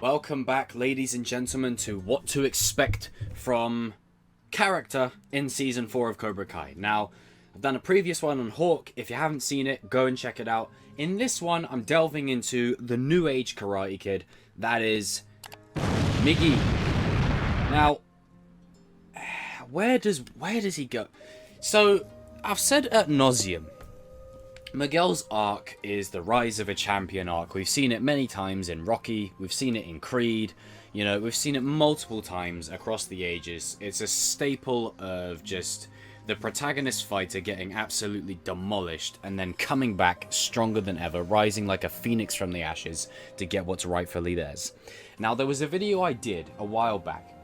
Welcome back, ladies and gentlemen, to what to expect from character in Season 4 of Cobra Kai. Now, I've done a previous one on Hawk. If you haven't seen it, go and check it out. In this one, I'm delving into the new age Karate Kid. That is Miggy. Now, where does he go? So, I've said ad nauseum, Miguels Ark is the rise of a champion arc. We've seen it many times in Rocky, we've seen it in Creed, you know, we've seen it multiple times across the ages. It's a staple of just the protagonist fighter getting absolutely demolished and then coming back stronger than ever, rising like a phoenix from the ashes to get what's rightfully theirs. Now, there was a video I did a while back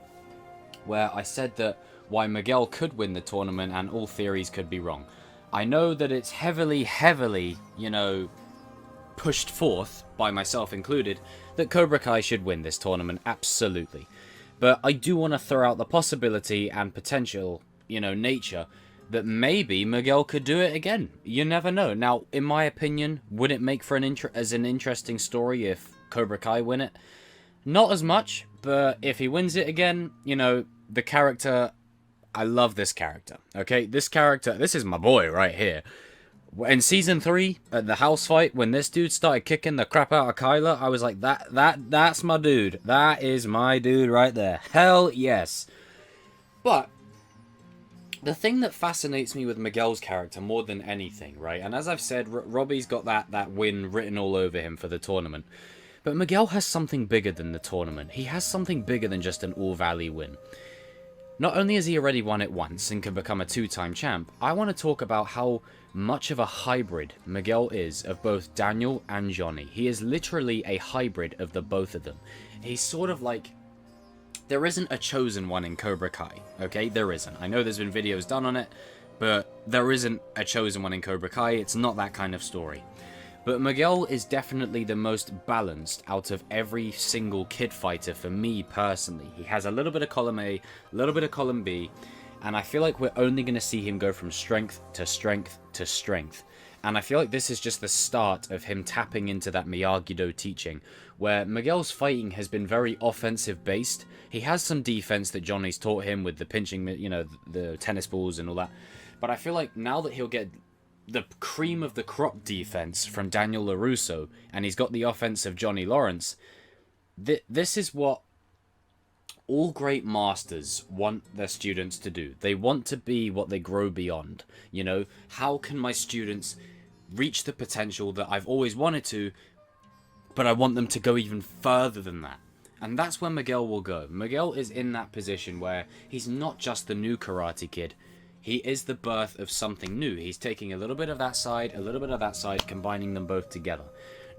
where I said that why Miguel could win the tournament and all theories could be wrong. I know that it's heavily, you know, pushed forth, by myself included, that Cobra Kai should win this tournament, absolutely. But I do want to throw out the possibility and potential, you know, nature, that maybe Miguel could do it again. You never know. Now, in my opinion, would it make for an interesting story if Cobra Kai win it? Not as much, but if he wins it again, you know, the character... I love this character, okay? This character, this is my boy right here. In Season 3, at the house fight, when this dude started kicking the crap out of Kyla, I was like, that's my dude. That is my dude right there. Hell yes. But the thing that fascinates me with Miguel's character more than anything, right? And as I've said, Robby's got that win written all over him for the tournament. But Miguel has something bigger than the tournament. He has something bigger than just an All-Valley win. Not only has he already won it once and can become a two-time champ, I want to talk about how much of a hybrid Miguel is of both Daniel and Johnny. He is literally a hybrid of the both of them. He's sort of like... There isn't a chosen one in Cobra Kai, okay? There isn't. I know there's been videos done on it, but there isn't a chosen one in Cobra Kai. It's not that kind of story. But Miguel is definitely the most balanced out of every single kid fighter for me personally. He has a little bit of column A, a little bit of column B, and I feel like we're only going to see him go from strength to strength to strength. And I feel like this is just the start of him tapping into that Miyagi-Do teaching, where Miguel's fighting has been very offensive based. He has some defense that Johnny's taught him with the pinching, you know, the tennis balls and all that. But I feel like now that he'll get the cream of the crop defense from Daniel LaRusso, and he's got the offense of Johnny Lawrence, this is what all great masters want their students to do. They want to be what they grow beyond. You know, how can my students reach the potential that I've always wanted to, but I want them to go even further than that? And that's where Miguel will go. Miguel is in that position where he's not just the new Karate Kid. He is the birth of something new. He's taking a little bit of that side, a little bit of that side, combining them both together.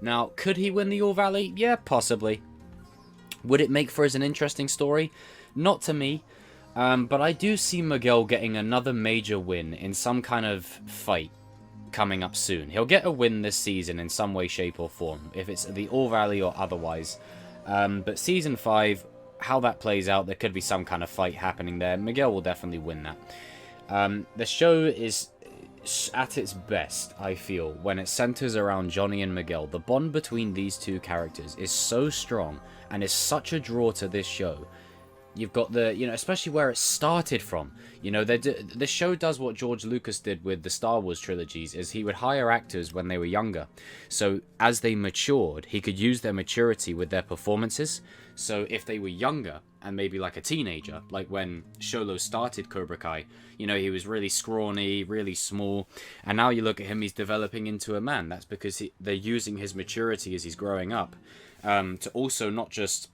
Now, could he win the All-Valley? Yeah, possibly. Would it make for an interesting story? Not to me. But I do see Miguel getting another major win in some kind of fight coming up soon. He'll get a win this season in some way, shape, or form, if it's the All-Valley or otherwise. But Season 5, how that plays out, there could be some kind of fight happening there. Miguel will definitely win that. The show is at its best, I feel, when it centers around Johnny and Miguel. The bond between these two characters is so strong and is such a draw to this show. You've got the, you know, especially where it started from. You know, the show does what George Lucas did with the Star Wars trilogies, is he would hire actors when they were younger. So as they matured, he could use their maturity with their performances. So if they were younger and maybe like a teenager, like when Sholo started Cobra Kai, you know, he was really scrawny, really small. And now you look at him, he's developing into a man. That's because they're using his maturity as he's growing up to also not just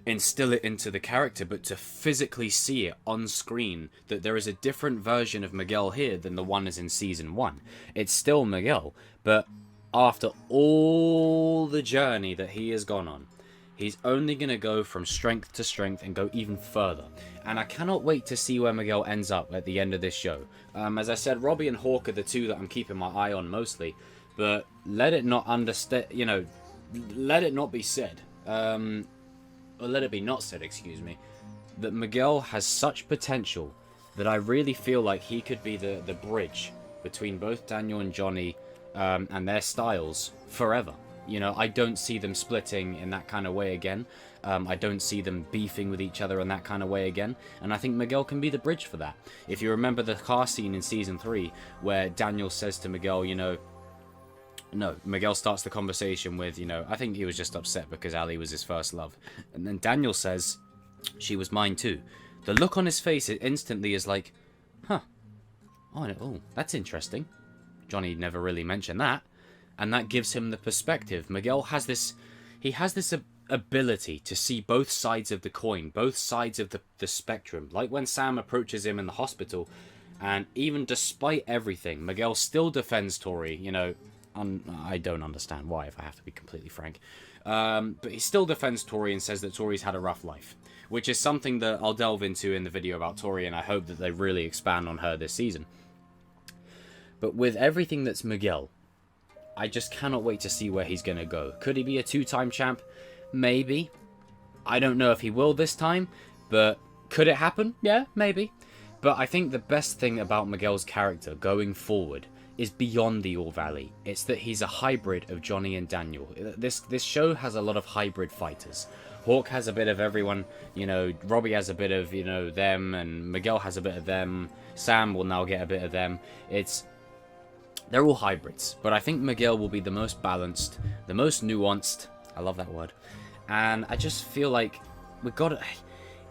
instill it into the character, but to physically see it on screen, that there is a different version of Miguel here than the one is in Season 1. It's still Miguel, but after all the journey that he has gone on, he's only going to go from strength to strength and go even further. And I cannot wait to see where Miguel ends up at the end of this show. As I said, Robby and Hawk are the two that I'm keeping my eye on mostly, but let it not let it not be said, or let it be not said, excuse me, that Miguel has such potential that I really feel like he could be the bridge between both Daniel and Johnny and their styles forever. You know, I don't see them splitting in that kind of way again. I don't see them beefing with each other in that kind of way again. And I think Miguel can be the bridge for that. If you remember the car scene in Season 3, where Daniel says to Miguel, you know... No, Miguel starts the conversation with, you know, I think he was just upset because Ali was his first love. And then Daniel says, she was mine too. The look on his face instantly is like, huh, oh, that's interesting. Johnny never really mentioned that. And that gives him the perspective. Miguel has this, he has this ability to see both sides of the coin, both sides of the spectrum. Like when Sam approaches him in the hospital, and even despite everything, Miguel still defends Tory, you know. I don't understand why, if I have to be completely frank. But he still defends Tory and says that Tory's had a rough life, which is something that I'll delve into in the video about Tory, and I hope that they really expand on her this season. But with everything that's Miguel, I just cannot wait to see where he's going to go. Could he be a 2-time champ? Maybe. I don't know if he will this time, but could it happen? Yeah, maybe. But I think the best thing about Miguel's character going forward is beyond the All Valley. It's that he's a hybrid of Johnny and Daniel. This show has a lot of hybrid fighters. Hawk has a bit of everyone, you know, Robby has a bit of, you know, them, and Miguel has a bit of them. Sam will now get a bit of them. They're all hybrids, but I think Miguel will be the most balanced, the most nuanced. I love that word. And I just feel like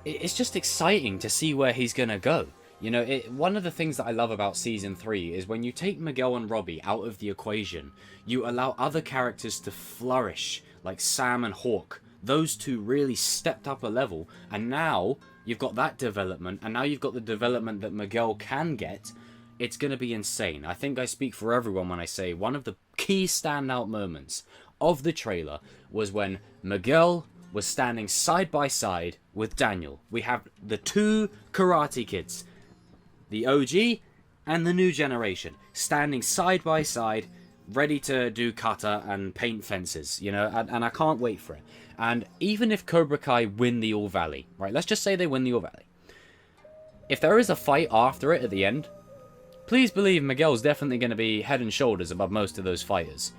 it's just exciting to see where he's gonna go. You know, one of the things that I love about Season 3 is when you take Miguel and Robby out of the equation, you allow other characters to flourish, like Sam and Hawk. Those two really stepped up a level, and now you've got that development, and now you've got the development that Miguel can get. It's going to be insane. I think I speak for everyone when I say one of the key standout moments of the trailer was when Miguel was standing side by side with Daniel. We have the two Karate Kids, the OG and the new generation, standing side by side, ready to do kata and paint fences, you know, and I can't wait for it. And even if Cobra Kai win the All Valley, right, let's just say they win the All Valley. If there is a fight after it at the end, please believe Miguel's definitely going to be head and shoulders above most of those fighters.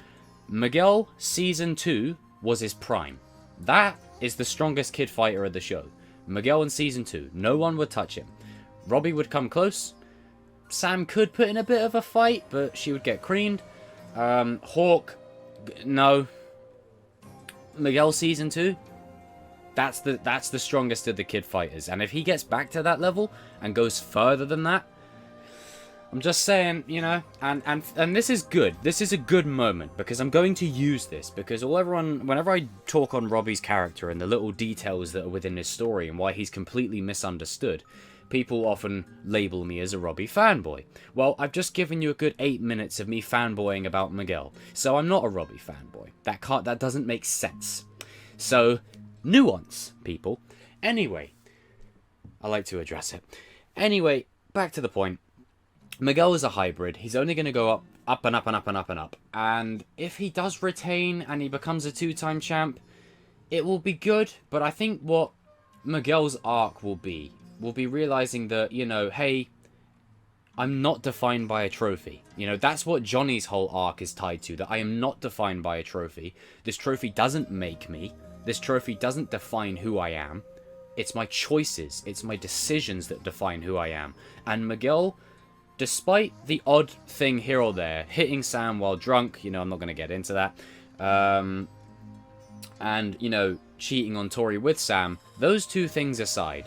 Miguel, Season 2, was his prime. That is the strongest kid fighter of the show. Miguel in Season 2. No one would touch him. Robby would come close. Sam could put in a bit of a fight, but she would get creamed. Hawk, no. Miguel Season 2, that's the strongest of the kid fighters. And if he gets back to that level and goes further than that, I'm just saying, you know, and this is good. This is a good moment because I'm going to use this because whenever I talk on Robby's character and the little details that are within his story and why he's completely misunderstood, people often label me as a Robby fanboy. Well, I've just given you a good 8 minutes of me fanboying about Miguel, so I'm not a Robby fanboy. That doesn't make sense. So, nuance, people. Anyway, I like to address it. Anyway, back to the point. Miguel is a hybrid. He's only going to go up and up and up and up and up. And if he does retain and he becomes a 2-time champ, it will be good. But I think what Miguel's arc will be realizing that, you know, hey, I'm not defined by a trophy. You know, that's what Johnny's whole arc is tied to, that I am not defined by a trophy. This trophy doesn't make me. This trophy doesn't define who I am. It's my choices. It's my decisions that define who I am. And Miguel, despite the odd thing here or there, hitting Sam while drunk, you know, I'm not going to get into that, and, you know, cheating on Tory with Sam, those two things aside,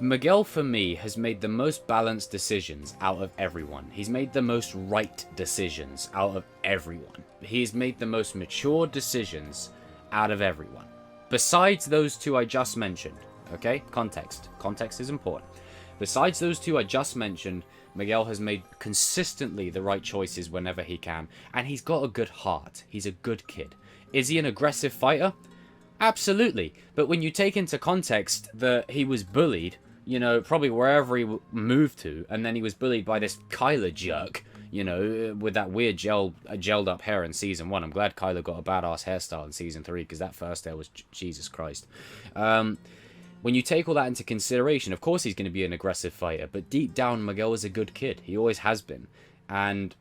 Miguel, for me, has made the most balanced decisions out of everyone. He's made the most right decisions out of everyone. He's made the most mature decisions out of everyone. Besides those two I just mentioned, okay? Context. Context is important. Besides those two I just mentioned, Miguel has made consistently the right choices whenever he can. And he's got a good heart. He's a good kid. Is he an aggressive fighter? Absolutely. But when you take into context that he was bullied, you know, probably wherever he moved to, and then he was bullied by this Kyler jerk, you know, with that weird gelled up hair in Season 1. I'm glad Kyler got a badass hairstyle in Season 3, because that first hair was Jesus Christ. When you take all that into consideration, of course he's going to be an aggressive fighter, but deep down, Miguel is a good kid. He always has been. And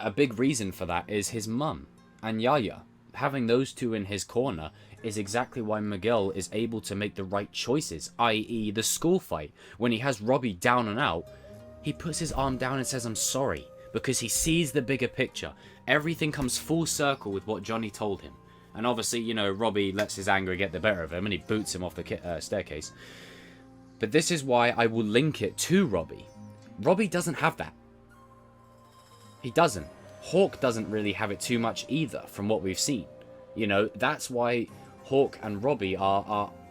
a big reason for that is his mum and Yaya. Having those two in his corner is exactly why Miguel is able to make the right choices, i.e. the school fight. When he has Robby down and out, he puts his arm down and says, I'm sorry, because he sees the bigger picture. Everything comes full circle with what Johnny told him. And obviously, you know, Robby lets his anger get the better of him and he boots him off the staircase. But this is why I will link it to Robby. Robby doesn't have that. He doesn't. Hawk doesn't really have it too much either, from what we've seen. You know, that's why Hawk and Robby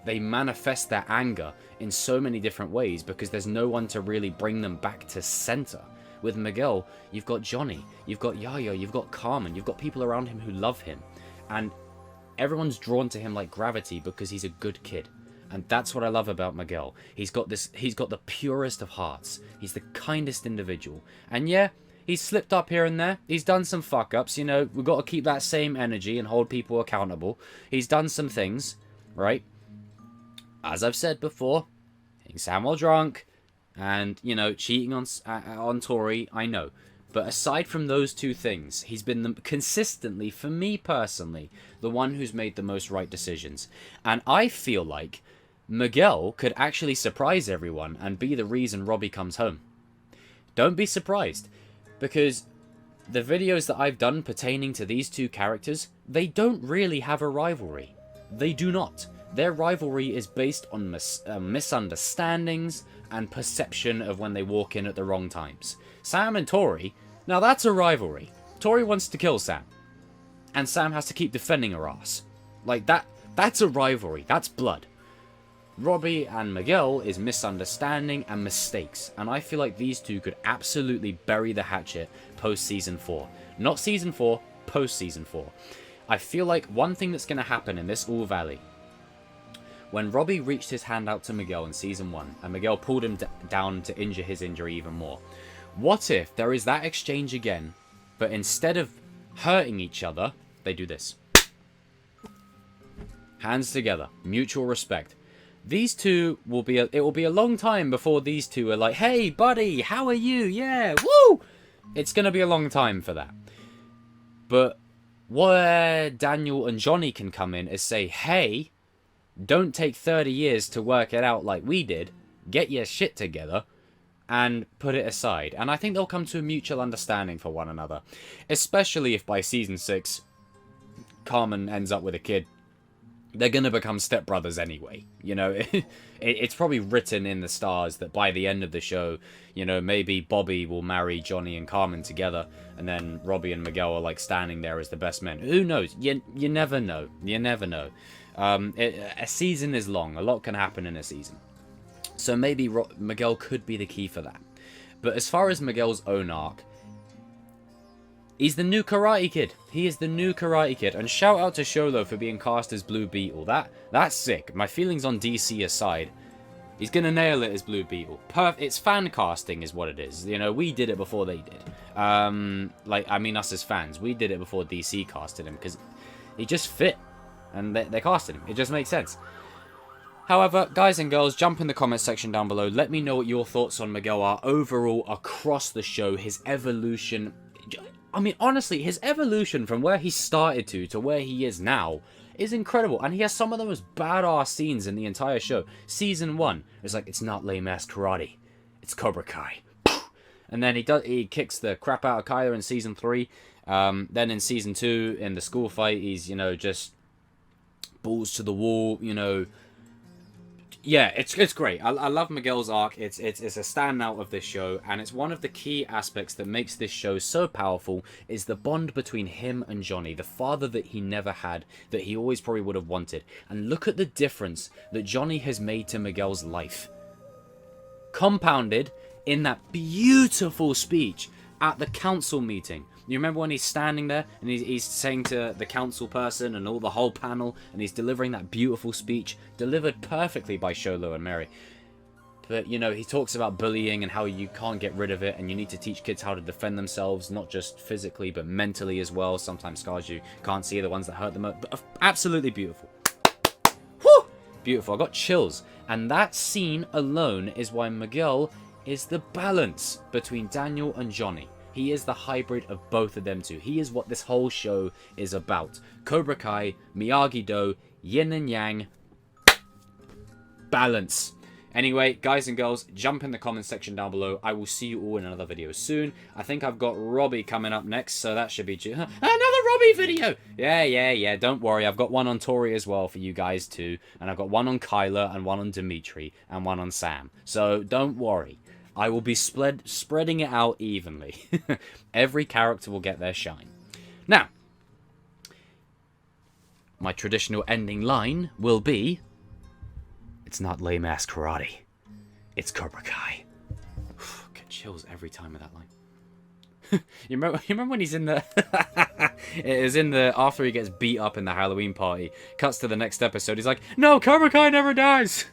they manifest their anger in so many different ways, because there's no one to really bring them back to center. With Miguel, you've got Johnny, you've got Yaya, you've got Carmen, you've got people around him who love him. And everyone's drawn to him like gravity because he's a good kid. And that's what I love about Miguel. He's got the purest of hearts. He's the kindest individual. And yeah, he's slipped up here and there. He's done some fuck-ups, you know. We've got to keep that same energy and hold people accountable. He's done some things, right? As I've said before, hitting Sam while drunk, and, you know, cheating on Tory, I know. But aside from those two things, he's been consistently, for me personally, the one who's made the most right decisions. And I feel like Miguel could actually surprise everyone and be the reason Robby comes home. Don't be surprised. Because the videos that I've done pertaining to these two characters, they don't really have a rivalry. They do not. Their rivalry is based on misunderstandings and perception of when they walk in at the wrong times. Sam and Tory, now that's a rivalry. Tory wants to kill Sam. And Sam has to keep defending her ass. Like, that's a rivalry. That's blood. Robby and Miguel is misunderstanding and mistakes, and I feel like these two could absolutely bury the hatchet post-Season 4. Not Season 4, post-Season 4. I feel like one thing that's going to happen in this All Valley, when Robby reached his hand out to Miguel in Season 1, and Miguel pulled him down to injure his injury even more, what if there is that exchange again, but instead of hurting each other, they do this. Hands together, mutual respect. These two it will be a long time before these two are like, hey buddy, how are you? Yeah, woo! It's going to be a long time for that. But where Daniel and Johnny can come in is say, hey, don't take 30 years to work it out like we did. Get your shit together and put it aside. And I think they'll come to a mutual understanding for one another. Especially if by Season 6, Carmen ends up with a kid. They're going to become stepbrothers anyway. You know, it's probably written in the stars that by the end of the show, you know, maybe Bobby will marry Johnny and Carmen together, and then Robby and Miguel are like standing there as the best men. Who knows? You never know. You never know. A season is long. A lot can happen in a season. So maybe Miguel could be the key for that. But as far as Miguel's own arc, he's the new Karate Kid. He is the new Karate Kid. And shout out to Sholo for being cast as Blue Beetle. That's sick. My feelings on DC aside, he's going to nail it as Blue Beetle. It's fan casting is what it is. You know, we did it before they did. Us as fans. We did it before DC casted him because he just fit. And they casted him. It just makes sense. However, guys and girls, jump in the comment section down below. Let me know what your thoughts on Miguel are overall across the show. His evolution. I mean, honestly, his evolution from where he started to where he is now is incredible. And he has some of the most badass scenes in the entire show. Season 1, it's like, it's not lame-ass karate. It's Cobra Kai. And then he kicks the crap out of Kyler in Season 3. Then in Season 2, in the school fight, he's, you know, just balls to the wall, you know. Yeah, it's great. I love Miguel's arc. It's a standout of this show, and it's one of the key aspects that makes this show so powerful is the bond between him and Johnny, the father that he never had, that he always probably would have wanted. And look at the difference that Johnny has made to Miguel's life. Compounded in that beautiful speech at the council meeting. You remember when he's standing there and he's saying to the council person and all the whole panel, and he's delivering that beautiful speech delivered perfectly by Sholo and Mary. But, you know, he talks about bullying and how you can't get rid of it, and you need to teach kids how to defend themselves, not just physically but mentally as well. Sometimes scars you can't see are the ones that hurt them. But absolutely beautiful. Whew! Beautiful. I got chills. And that scene alone is why Miguel is the balance between Daniel and Johnny. He is the hybrid of both of them two. He is what this whole show is about. Cobra Kai, Miyagi-Do, yin and yang, balance. Anyway, guys and girls, jump in the comment section down below. I will see you all in another video soon. I think I've got Robby coming up next, so that should be... Another Robby video! Yeah. Don't worry. I've got one on Tory as well for you guys too. And I've got one on Kyler, and one on Dimitri, and one on Sam. So don't worry. I will be spreading it out evenly. Every character will get their shine. Now, my traditional ending line will be... It's not lame-ass karate. It's Cobra Kai. Get chills every time with that line. you remember when he's in the... It is in the... After he gets beat up in the Halloween party. Cuts to the next episode. He's like, no, Cobra Kai never dies.